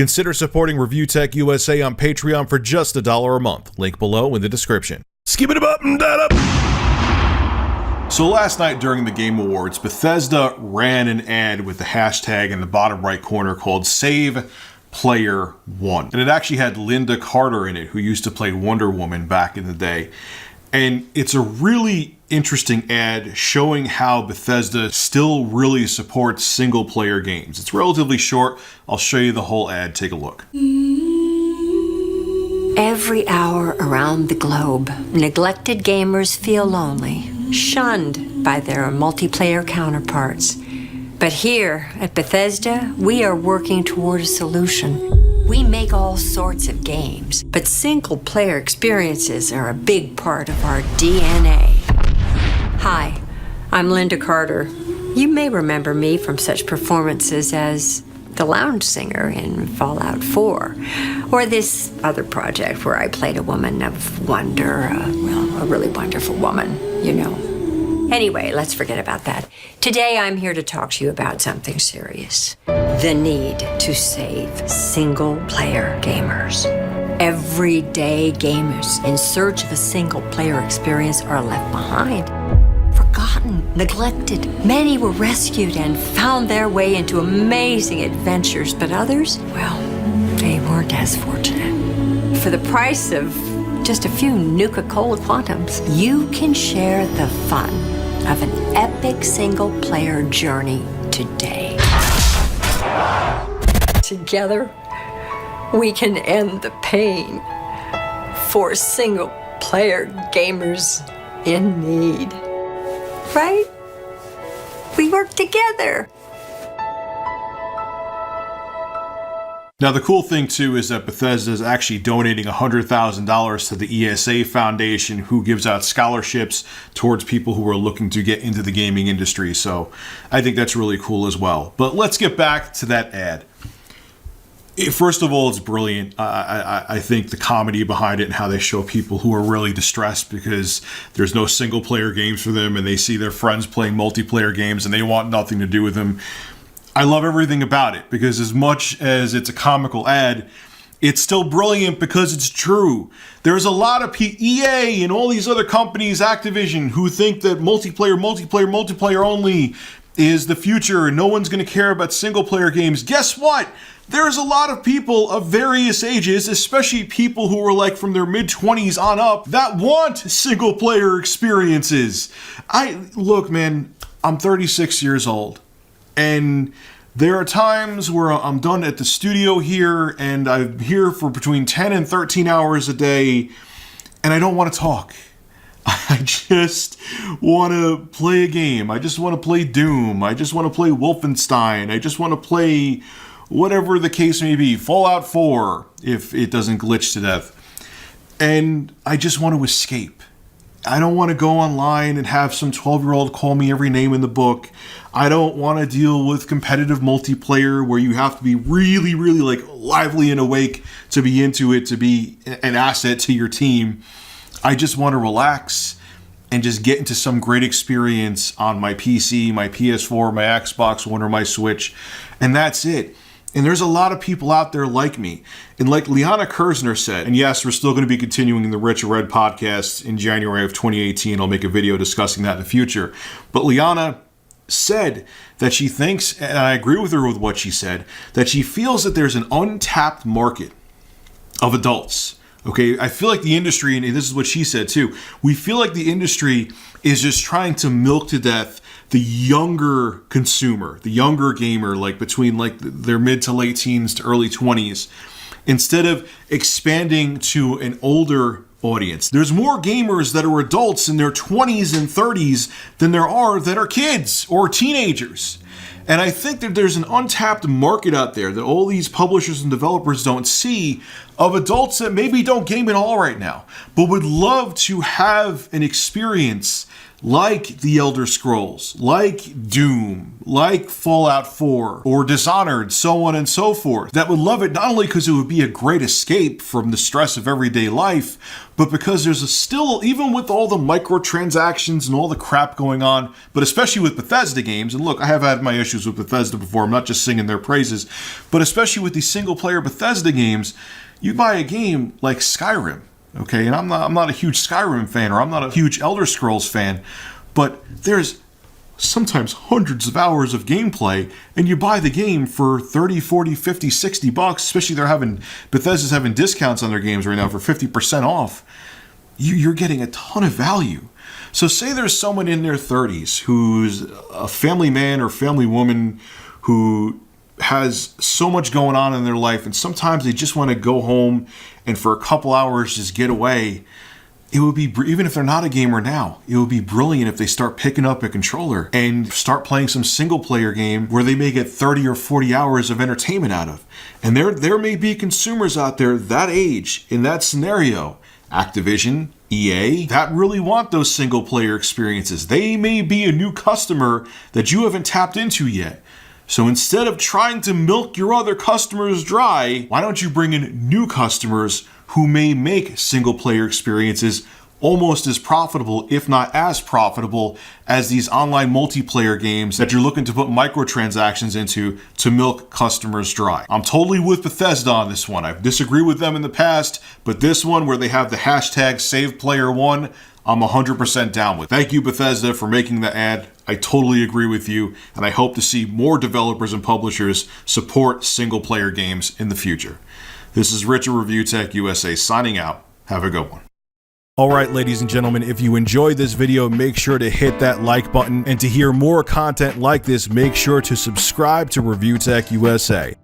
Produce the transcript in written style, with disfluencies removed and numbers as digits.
Consider supporting Review Tech USA on Patreon for just $1 a month. Link below in the description. Skip it up and that up. So last night during the Game Awards, Bethesda ran an ad with the hashtag in the bottom right corner called Save Player One. And it actually had Linda Carter in it, who used to play Wonder Woman back in the day. And it's a really interesting ad showing how Bethesda still really supports single-player games. It's relatively short. I'll show you the whole ad. Take a look. Every hour around the globe, neglected gamers feel lonely, shunned by their multiplayer counterparts. But here at Bethesda, we are working toward a solution. We make all sorts of games, but single-player experiences are a big part of our DNA. Hi, I'm Linda Carter. You may remember me from such performances as the lounge singer in Fallout 4, or this other project where I played a woman of wonder, a really wonderful woman, you know. Anyway, let's forget about that. Today I'm here to talk to you about something serious. The need to save single-player gamers. Everyday gamers in search of a single-player experience are left behind. Forgotten, neglected. Many were rescued and found their way into amazing adventures, but others, well, they weren't as fortunate. For the price of just a few Nuka-Cola Quantums, you can share the fun of an epic single-player journey today. Together, we can end the pain for single-player gamers in need. Right? We work together. Now, the cool thing, too, is that Bethesda is actually donating $100,000 to the ESA Foundation, who gives out scholarships towards people who are looking to get into the gaming industry. So I think that's really cool as well. But let's get back to that ad. First of all, it's brilliant. I think the comedy behind it and how they show people who are really distressed because there's no single-player games for them and they see their friends playing multiplayer games and they want nothing to do with them. I love everything about it because as much as it's a comical ad, it's still brilliant because it's true. There's a lot of EA and all these other companies, Activision, who think that multiplayer only is the future and no one's going to care about single-player games. Guess what? There's a lot of people of various ages, especially people who are like from their mid-20s on up, that want single-player experiences. Look, man, I'm 36 years old. And there are times where I'm done at the studio here and I'm here for between 10 and 13 hours a day and I don't want to talk. I just want to play a game. I just want to play Doom. I just want to play Wolfenstein. I just want to play whatever the case may be. Fallout 4, if it doesn't glitch to death. And I just want to escape. I don't want to go online and have some 12-year-old call me every name in the book. I don't want to deal with competitive multiplayer where you have to be really, really like lively and awake to be into it, to be an asset to your team. I just want to relax and just get into some great experience on my PC, my PS4, my Xbox One, or my Switch. And that's it. And there's a lot of people out there like me. And like Liana Kersner said, and yes, we're still going to be continuing the Rich Red podcast in January of 2018. I'll make a video discussing that in the future. But Liana said that she thinks, and I agree with her with what she said, that she feels that there's an untapped market of adults. Okay, I feel like the industry, and this is what she said too, we feel like the industry is just trying to milk to death the younger consumer, the younger gamer, like between like their mid to late teens to early 20s, instead of expanding to an older audience. There's more gamers that are adults in their 20s and 30s than there are that are kids or teenagers. And I think that there's an untapped market out there that all these publishers and developers don't see of adults that maybe don't game at all right now, but would love to have an experience like The Elder Scrolls, like Doom, like Fallout 4, or Dishonored, so on and so forth, that would love it not only because it would be a great escape from the stress of everyday life, but because there's still, even with all the microtransactions and all the crap going on, but especially with Bethesda games, and look, I have had my issues with Bethesda before, I'm not just singing their praises, but especially with these single-player Bethesda games, you buy a game like Skyrim, okay, and I'm not a huge Skyrim fan, or I'm not a huge Elder Scrolls fan, but there's sometimes hundreds of hours of gameplay, and you buy the game for 30, 40, 50, 60 bucks, especially Bethesda's having discounts on their games right now for 50% off. You're getting a ton of value. So say there's someone in their 30s who's a family man or family woman who has so much going on in their life, and sometimes they just want to go home and for a couple hours just get away. It would be, even if they're not a gamer now, it would be brilliant if they start picking up a controller and start playing some single player game where they may get 30 or 40 hours of entertainment out of. And there may be consumers out there that age, in that scenario, Activision, EA, that really want those single player experiences. They may be a new customer that you haven't tapped into yet. So instead of trying to milk your other customers dry, why don't you bring in new customers who may make single player experiences almost as profitable, if not as profitable, as these online multiplayer games that you're looking to put microtransactions into to milk customers dry. I'm totally with Bethesda on this one. I've disagreed with them in the past, but this one where they have the hashtag SavePlayer1, I'm 100% down with. Thank you, Bethesda, for making the ad. I totally agree with you, and I hope to see more developers and publishers support single-player games in the future. This is Rich of Review Tech USA signing out. Have a good one. Alright, ladies and gentlemen, if you enjoyed this video, make sure to hit that like button, and to hear more content like this, make sure to subscribe to Review Tech USA.